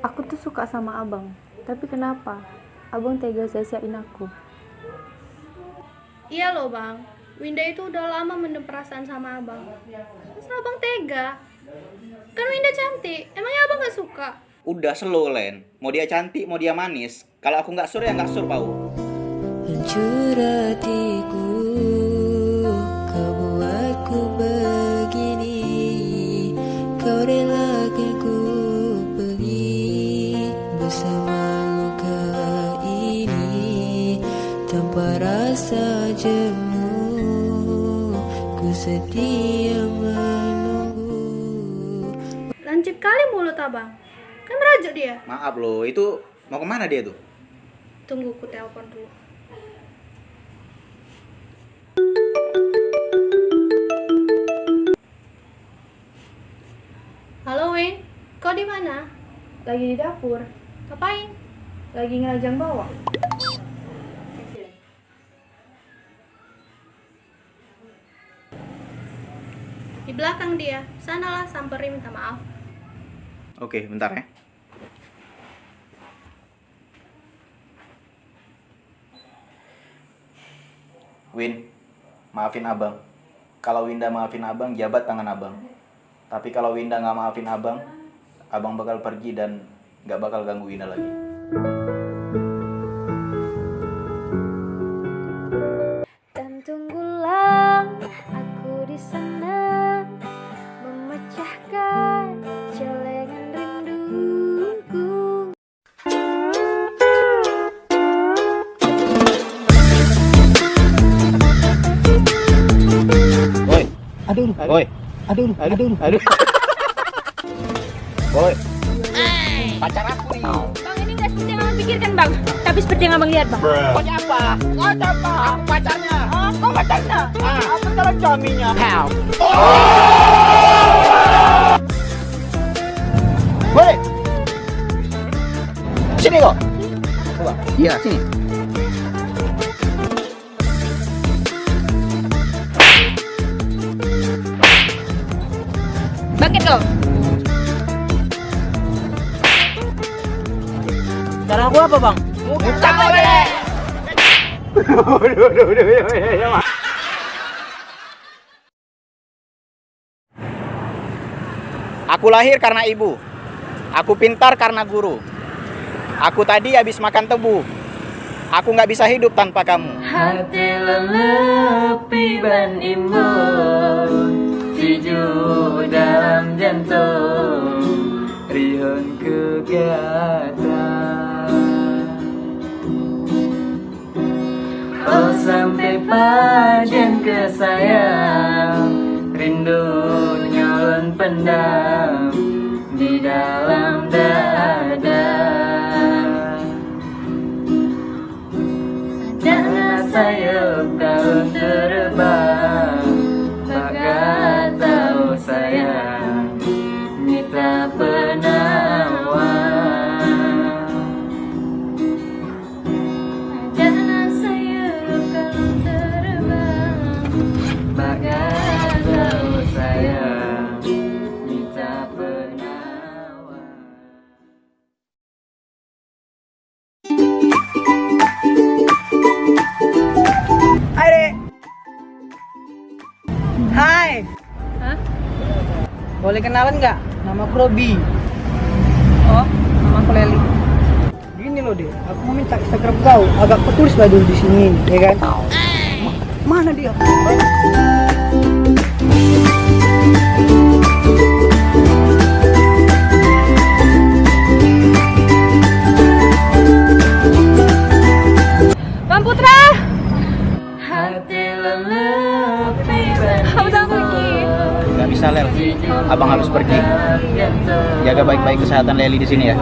Aku tuh suka sama abang, tapi kenapa abang tega sia-siain aku? Iya loh bang, Winda itu udah lama mendem perasaan sama abang. Masa abang tega? Kan Winda cantik, emangnya abang gak suka? Udah slow, Len. Mau dia cantik, mau dia manis. Kalau aku nggak sur, ya nggak sur, Pau. Hancur hatiku, kau buatku begini. Kau relakan ku pergi bersama luka ini. Tanpa rasa jemu, ku setia menunggu. Lancip kali mulut abang, kan merajuk dia. Maaf loh, itu mau kemana dia tuh? Tunggu ku telepon dulu. Halo Win, kau di mana? Lagi di dapur, Ngapain? lagi ngerajang bawang. Di belakang dia, sanalah samperin minta maaf. Oke, bentar ya. Win, maafin abang. Kalau Winda maafin abang, jabat tangan abang. Tapi kalau Winda nggak maafin abang, abang bakal pergi dan nggak bakal ganggu Winda lagi. Dan tunggulah aku di sana, memecahkan celengan rinduku. Woi, aduh, woi, aduh, woi, pacar aku nih. Bang, ini nggak seperti yang abang pikirkan bang, tapi seperti yang abang lihat bang. Pokoknya apa? Aku pacarnya. Kau pacarnya? Aku calon suaminya. Woi, sini kok. Coba. Iya, sini. Bangkit kau. Cara aku apa bang? Muka boleh. Aku lahir karena ibu. Aku pintar karena guru. Aku tadi habis makan tebu. Aku nggak bisa hidup tanpa kamu. Hati lelepi ban imun, sejuk dalam jantung, rihun kegatan. Oh sampai pajen ke sayang, rindu nyolon pendam di dalam dada. Karena sayap daun terbang, maka tahu sayang minta penawar. Karena sayap daun terbang, maka tahu sayang minta penawar. Hai. Hah? Boleh kenalan nggak? Nama aku Robi. Oh, nama aku Leli. Gini loh deh, aku mau minta Instagram kau. Agak ketulis lah dulu di sini, ya kan? Mana dia? Bang Putra, Hati lelepi ban abang jangan pergi. Nggak bisa, Lel. Abang harus pergi. Jaga baik-baik kesehatan Leli di sini ya.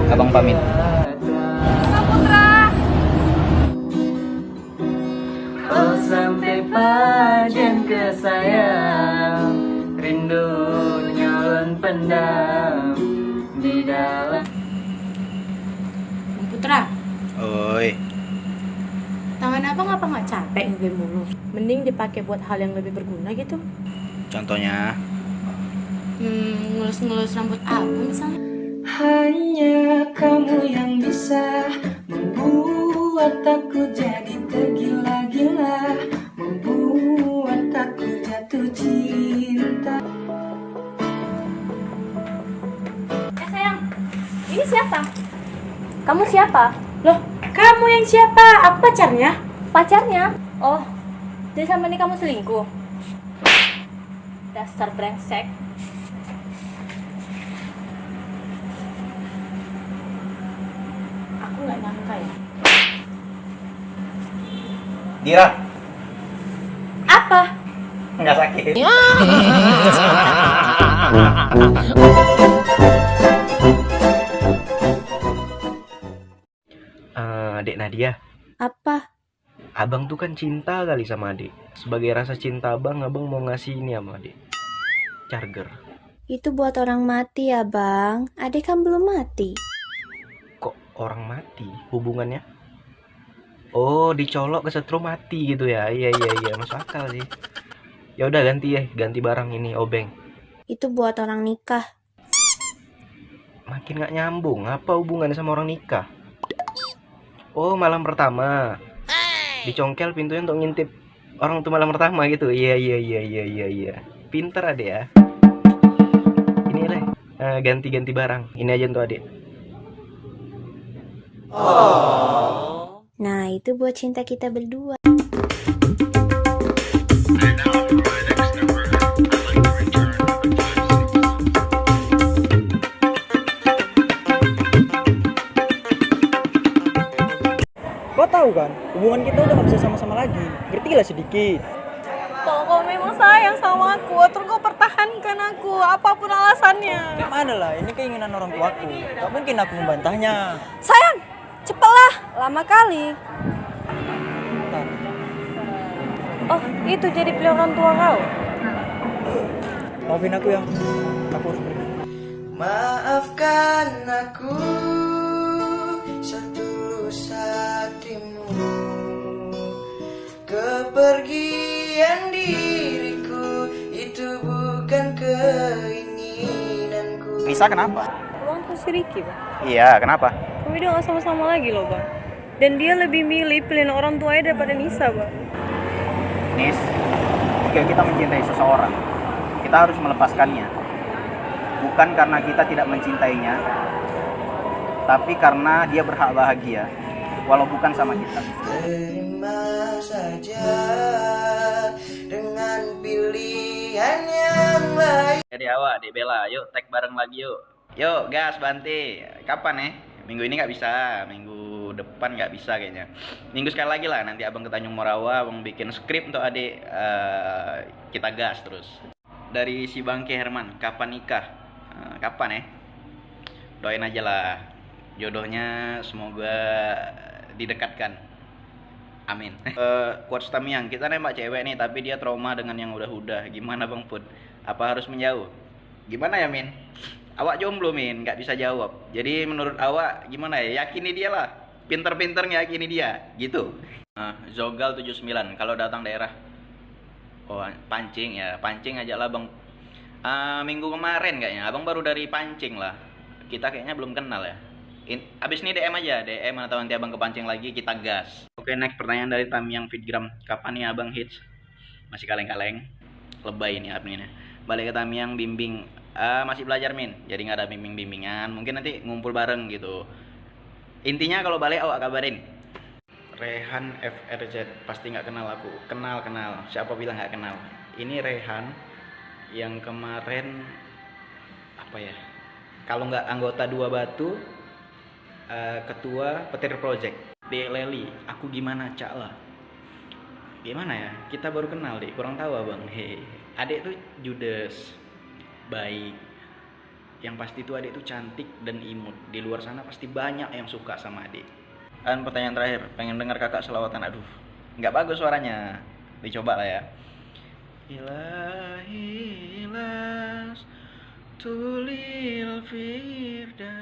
Abang pamit. Bang Putra. Oh sampai pajen ke sayang, rindu nyolon pendam di dalam. Bang Putra, Oi, tangan abang apa nggak capek ngegame mulu? Mending dipakai buat hal yang lebih berguna gitu. contohnya. Ngelus-ngelus rambut abang misalnya. Hanya rasa membuat aku jadi tergila-gila, membuat aku jatuh cinta. Sayang, ini siapa? Kamu siapa? Loh, kamu yang siapa? Aku pacarnya. Pacarnya? Oh, jadi sama ini kamu selingkuh? Dasar brengsek. Aku nggak nyangka ya. Dira, Apa? nggak sakit. Adik Nadia, Apa? abang tuh kan cinta kali sama adik. Sebagai rasa cinta abang mau ngasih ini sama adik. Charger. Itu buat orang mati ya, Bang. Adik kan belum mati. Kok orang mati hubungannya? Oh, dicolok kesetrum mati gitu ya. Iya, masuk akal sih. Ya udah ganti barang ini obeng. Itu buat orang nikah. Makin nggak nyambung. Apa hubungannya sama orang nikah? Oh, malam pertama. Dicongkel pintunya untuk ngintip orang tuh malam pertama gitu. Iya. Pinter adek ya. Ini lah, ganti barang. Ini aja untuk adek. Nah, itu buat cinta kita berdua. Kau tahu kan, hubungan kita udah gak bisa sama-sama lagi. Ngertilah sedikit. Kalau kau memang sayang sama aku, terus kau pertahankan aku, apapun alasannya. Gimana lah, ini keinginan orang tuaku. Gak mungkin aku membantahnya. Sayang, cepatlah, lama kali. Bentar. Oh, itu jadi pilihan orang tua kau. Maafin aku ya. Aku harus pergi. Maafkan aku setulus hatimu, kepergian diriku itu bukan keinginanku. Nisa kenapa? Bang tuh si Ricky, Bang. Iya, kenapa? Kami udah gak sama-sama lagi loh, Bang. Dan dia lebih milih pilihan orang tuanya daripada Nisa, Bang. Nis, jika kita mencintai seseorang, kita harus melepaskannya. Bukan karena kita tidak mencintainya, tapi karena dia berhak bahagia, walau bukan sama kita. Terima saja dengan pilihan yang lain. Jadi awak, Dek Bella, yuk tag bareng lagi yuk. Yuk gas Banti, kapan Minggu ini nggak bisa, minggu depan nggak bisa kayaknya. Minggu sekali lagi lah, nanti abang ke Tanjung Morawa, abang bikin skrip untuk adik, kita gas terus. Dari si Bangke Herman, kapan nikah? Kapan Doain aja lah, jodohnya semoga didekatkan. Amin. Quotes Tamiang, kita nembak cewek nih, tapi dia trauma dengan yang udah-udah. Gimana Bang Put? Apa harus menjauh? Gimana ya Min? Awak jomblo Min, nggak bisa jawab. Jadi menurut awak gimana ya? Yakini dia lah, pinter-pinter yakini dia, gitu. Zogal 79, kalau datang daerah, oh pancing ya, pancing aja lah Bang. Minggu kemarin kayaknya, abang baru dari pancing lah. Kita kayaknya belum kenal ya. Abis ini DM aja, DM atau nanti abang kepancing lagi, kita gas. Oke, next pertanyaan dari Tamiang Fitgram. Kapan nih abang hits? Masih kaleng-kaleng. Lebay ini adminnya. Balik ke Tamiang bimbing. Masih belajar Min, jadi nggak ada bimbing-bimbingan. Mungkin nanti ngumpul bareng gitu. Intinya kalau balik awak kabarin. Rehan FRZ, pasti nggak kenal aku. Kenal. Siapa bilang nggak kenal? Ini Rehan yang kemarin apa ya? Kalau nggak anggota Dua Batu, ketua Petir Project. Dek Leli, aku gimana Cak lah? Gimana ya? Kita baru kenal deh, kurang tahu abang. Adek tuh judes, baik. Yang pasti tuh adek tuh cantik dan imut. Di luar sana pasti banyak yang suka sama adek. Dan pertanyaan terakhir, pengen dengar kakak selawatan. Aduh, nggak bagus suaranya. Dicoba lah ya. Ilahilas tulil firdausi